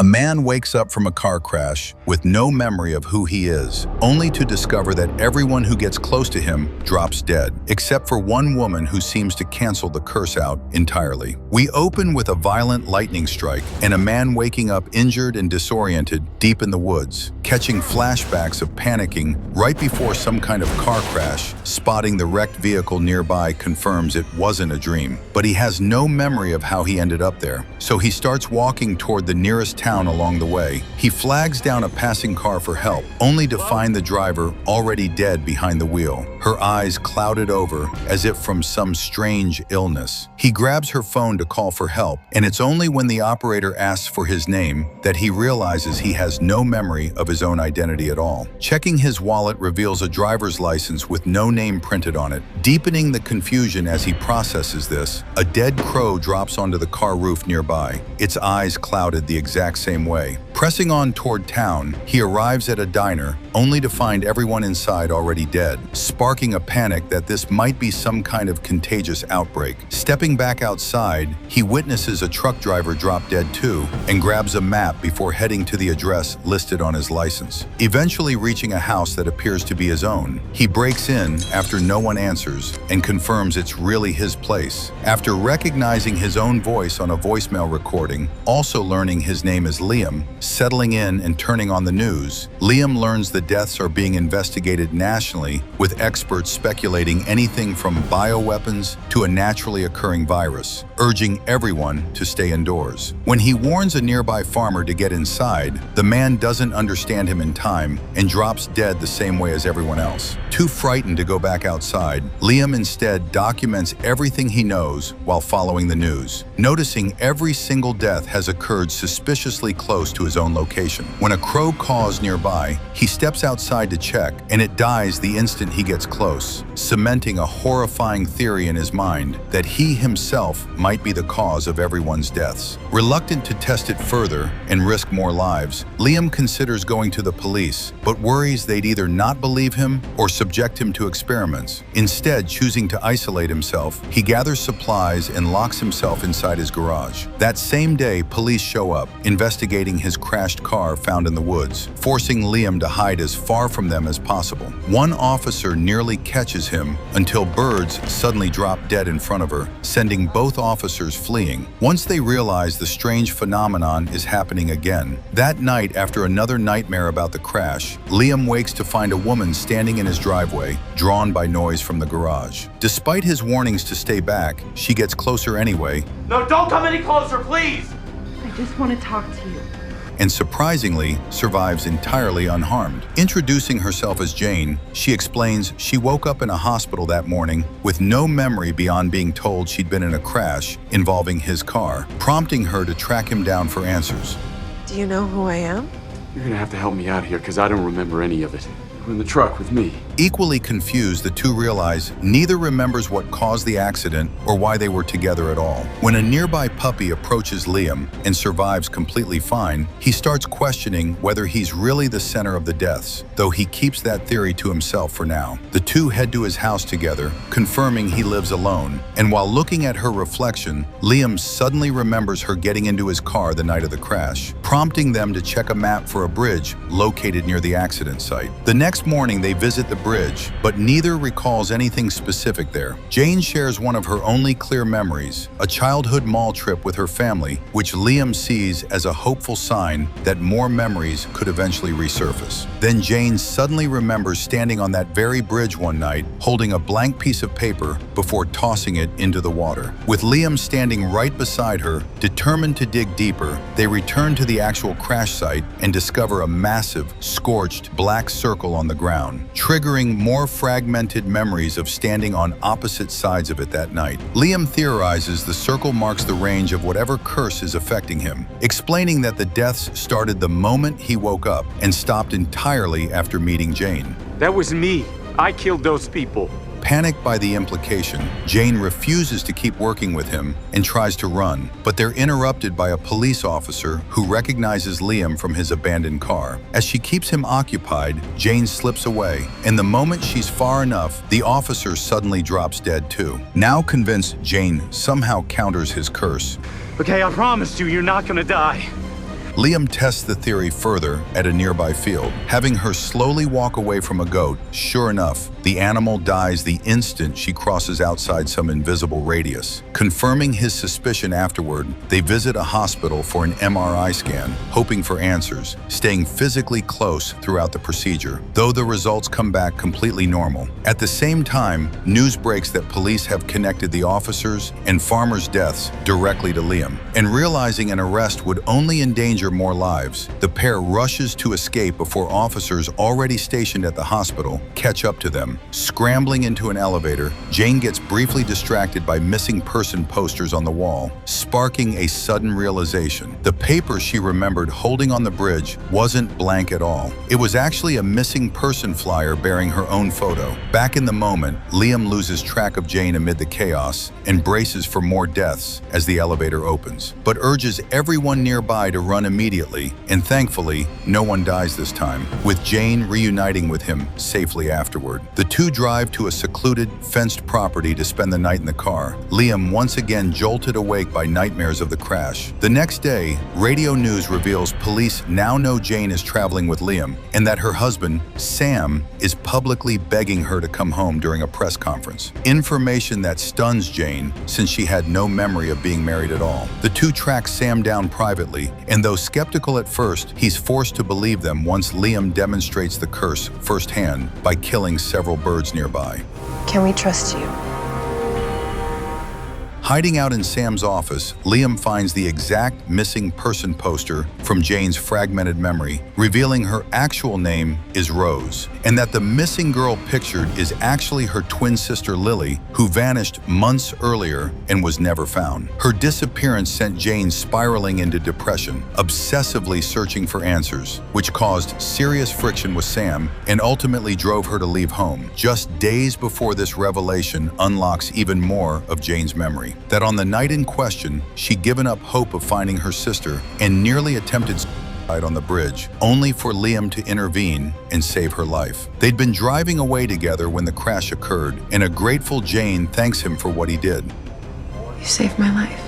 man wakes up from a car crash with no memory of who he is, only to discover that everyone who gets close to him drops dead, except for one woman who seems to cancel the curse out entirely. We open with a violent lightning strike and a man waking up injured and disoriented deep in the woods, catching flashbacks of panicking right before some kind of car crash. Spotting the wrecked vehicle nearby confirms it wasn't a dream, but he has no memory of how he ended up there. So he starts walking toward the nearest town along the way. He flags down a passing car for help, only to find the driver already dead behind the wheel, her eyes clouded over as if from some strange illness. He grabs her phone to call for help, and it's only when the operator asks for his name that he realizes he has no memory of his own identity at all. Checking his wallet reveals a driver's license with no name printed on it. Deepening the confusion as he processes this, a dead crow drops onto the car roof nearby, its eyes clouded the exact same way. Pressing on toward town, he arrives at a diner, only to find everyone inside already dead, sparking a panic that this might be some kind of contagious outbreak. Stepping back outside, he witnesses a truck driver drop dead too, and grabs a map before heading to the address listed on his license. Eventually reaching a house that appears to be his own, he breaks in after no one answers and confirms it's really his place. After recognizing his own voice on a voicemail recording, also learning his name is Liam, settling in and turning on the news, Liam learns the deaths are being investigated nationally, with experts speculating anything from bioweapons to a naturally occurring virus, urging everyone to stay indoors. When he warns a nearby farmer to get inside, the man doesn't understand him in time and drops dead the same way as everyone else. Too frightened to go back outside, Liam instead documents everything he knows while following the news, noticing every single death has occurred suspiciously close to his own location. When a crow caws nearby, he steps outside to check, and it dies the instant he gets close, cementing a horrifying theory in his mind that he himself might be the cause of everyone's deaths. Reluctant to test it further and risk more lives, Liam considers going to the police, but worries they'd either not believe him or subject him to experiments. Instead, choosing to isolate himself, he gathers supplies and locks himself inside his garage. That same day, police show up, investigating his crashed car found in the woods, forcing Liam to hide as far from them as possible. One officer nearly catches him until birds suddenly drop dead in front of her, sending both officers fleeing. Once they realize the strange phenomenon is happening again, that night after another nightmare about the crash, Liam wakes to find a woman standing in his driveway, drawn by noise from the garage. Despite his warnings to stay back, she gets closer anyway. No, don't come any closer, please! I just want to talk to you. And surprisingly, survives entirely unharmed. Introducing herself as Jane, she explains she woke up in a hospital that morning with no memory beyond being told she'd been in a crash involving his car, prompting her to track him down for answers. Do you know who I am? You're gonna have to help me out here, because I don't remember any of it. You're in the truck with me. Equally confused, the two realize neither remembers what caused the accident or why they were together at all. When a nearby puppy approaches Liam and survives completely fine, he starts questioning whether he's really the center of the deaths, though he keeps that theory to himself for now. The two head to his house together, confirming he lives alone, and while looking at her reflection, Liam suddenly remembers her getting into his car the night of the crash, prompting them to check a map for a bridge located near the accident site. The next morning, they visit the bridge, but neither recalls anything specific there. Jane shares one of her only clear memories, a childhood mall trip with her family, which Liam sees as a hopeful sign that more memories could eventually resurface. Then Jane suddenly remembers standing on that very bridge one night, holding a blank piece of paper before tossing it into the water. With Liam standing right beside her, determined to dig deeper, they return to the actual crash site and discover a massive, scorched black circle on the ground, triggering more fragmented memories of standing on opposite sides of it that night. Liam theorizes the circle marks the range of whatever curse is affecting him, explaining that the deaths started the moment he woke up and stopped entirely after meeting Jane. That was me. I killed those people. Panicked by the implication, Jane refuses to keep working with him and tries to run, but they're interrupted by a police officer who recognizes Liam from his abandoned car. As she keeps him occupied, Jane slips away, and the moment she's far enough, the officer suddenly drops dead too. Now convinced, Jane somehow counters his curse. Okay, I promised you, you're not gonna die. Liam tests the theory further at a nearby field, having her slowly walk away from a goat. Sure enough, the animal dies the instant she crosses outside some invisible radius. Confirming his suspicion afterward, they visit a hospital for an MRI scan, hoping for answers, staying physically close throughout the procedure, though the results come back completely normal. At the same time, news breaks that police have connected the officers and farmers' deaths directly to Liam. And realizing an arrest would only endanger more lives, the pair rushes to escape before officers already stationed at the hospital catch up to them. Scrambling into an elevator, Jane gets briefly distracted by missing person posters on the wall, sparking a sudden realization. The paper she remembered holding on the bridge wasn't blank at all. It was actually a missing person flyer bearing her own photo. Back in the moment, Liam loses track of Jane amid the chaos and braces for more deaths as the elevator opens, but urges everyone nearby to run immediately, and thankfully, no one dies this time, with Jane reuniting with him safely afterward. The two drive to a secluded, fenced property to spend the night in the car, Liam once again jolted awake by nightmares of the crash. The next day, radio news reveals police now know Jane is traveling with Liam, and that her husband, Sam, is publicly begging her to come home during a press conference. Information that stuns Jane, since she had no memory of being married at all. The two track Sam down privately, and though skeptical at first, he's forced to believe them once Liam demonstrates the curse firsthand by killing several birds nearby. Can we trust you? Hiding out in Sam's office, Liam finds the exact missing person poster from Jane's fragmented memory, revealing her actual name is Rose, and that the missing girl pictured is actually her twin sister Lily, who vanished months earlier and was never found. Her disappearance sent Jane spiraling into depression, obsessively searching for answers, which caused serious friction with Sam and ultimately drove her to leave home. Just days before this revelation unlocks even more of Jane's memory. That on the night in question, she'd given up hope of finding her sister and nearly attempted suicide on the bridge, only for Liam to intervene and save her life. They'd been driving away together when the crash occurred, and a grateful Jane thanks him for what he did. You saved my life.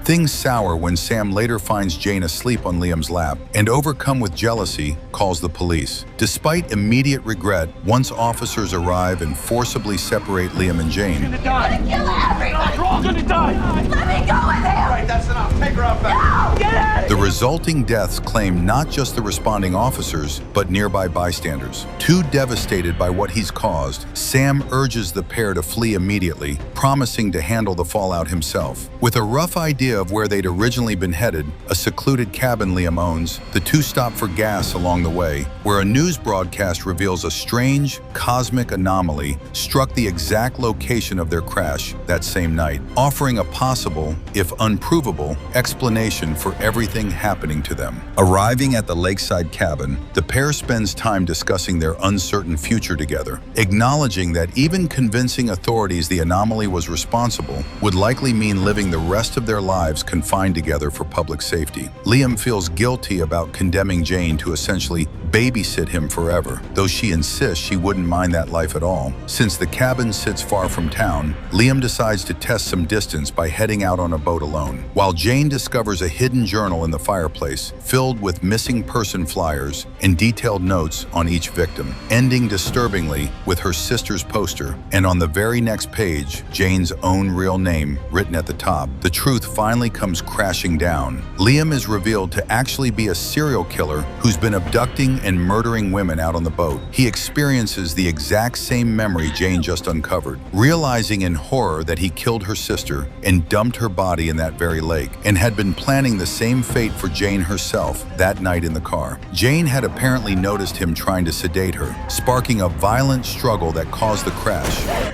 Things sour when Sam later finds Jane asleep on Liam's lap and, overcome with jealousy, calls the police. Despite immediate regret, once officers arrive and forcibly separate Liam and Jane, You're gonna kill everyone! You're all gonna die! Let me go with him! Right, that's enough. Take her out back. No! Get out of the here! resulting deaths claim not just the responding officers, but nearby bystanders. Too devastated by what he's caused, Sam urges the pair to flee immediately, promising to handle the fallout himself. With a rough idea of where they'd originally been headed, a secluded cabin Liam owns, the two stop for gas along the way, where a news broadcast reveals a strange, cosmic anomaly struck the exact location of their crash that same night, offering a possible, if unprovable, explanation for everything happening to them. Arriving at the lakeside cabin, the pair spends time discussing their uncertain future together, acknowledging that even convincing authorities the anomaly was responsible would likely mean living the rest of their lives confined together for public safety. Liam feels guilty about condemning Jane to essentially babysit him forever, though she insists she wouldn't mind that life at all. Since the cabin sits far from town, Liam decides to test some distance by heading out on a boat alone, while Jane discovers a hidden journal in the fireplace filled with missing person flyers and detailed notes on each victim, ending disturbingly with her sister's poster, and on the very next page, Jane's own real name written at the top. The truth finally comes crashing down. Liam is revealed to actually be a serial killer who's been abducting and murdering women out on the boat. He experiences the exact same memory Jane just uncovered, realizing in horror that he killed her sister and dumped her body in that very lake, and had been planning the same fate for Jane herself that night in the car. Jane had apparently noticed him trying to sedate her, sparking a violent struggle that caused the crash.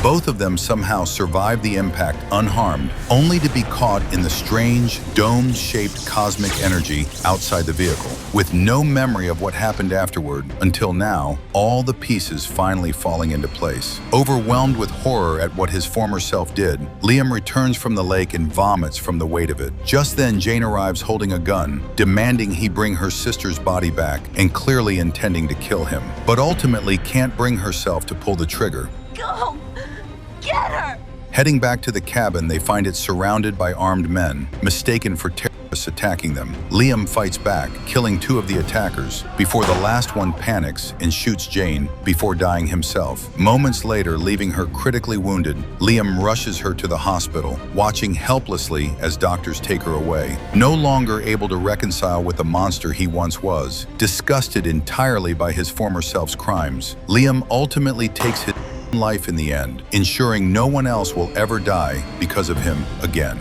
Both of them somehow survived the impact unharmed, only to be caught in the strange, dome-shaped cosmic energy outside the vehicle. With no memory of what happened afterward, until now, all the pieces finally falling into place. Overwhelmed with horror at what his former self did, Liam returns from the lake and vomits from the weight of it. Just then, Jane arrives holding a gun, demanding he bring her sister's body back and clearly intending to kill him, but ultimately can't bring herself to pull the trigger. Go! Get her! Heading back to the cabin, they find it surrounded by armed men, mistaken for terrorists attacking them. Liam fights back, killing 2 of the attackers, before the last one panics and shoots Jane before dying himself. Moments later, leaving her critically wounded, Liam rushes her to the hospital, watching helplessly as doctors take her away. No longer able to reconcile with the monster he once was, disgusted entirely by his former self's crimes, Liam ultimately takes his life in the end, ensuring no one else will ever die because of him again.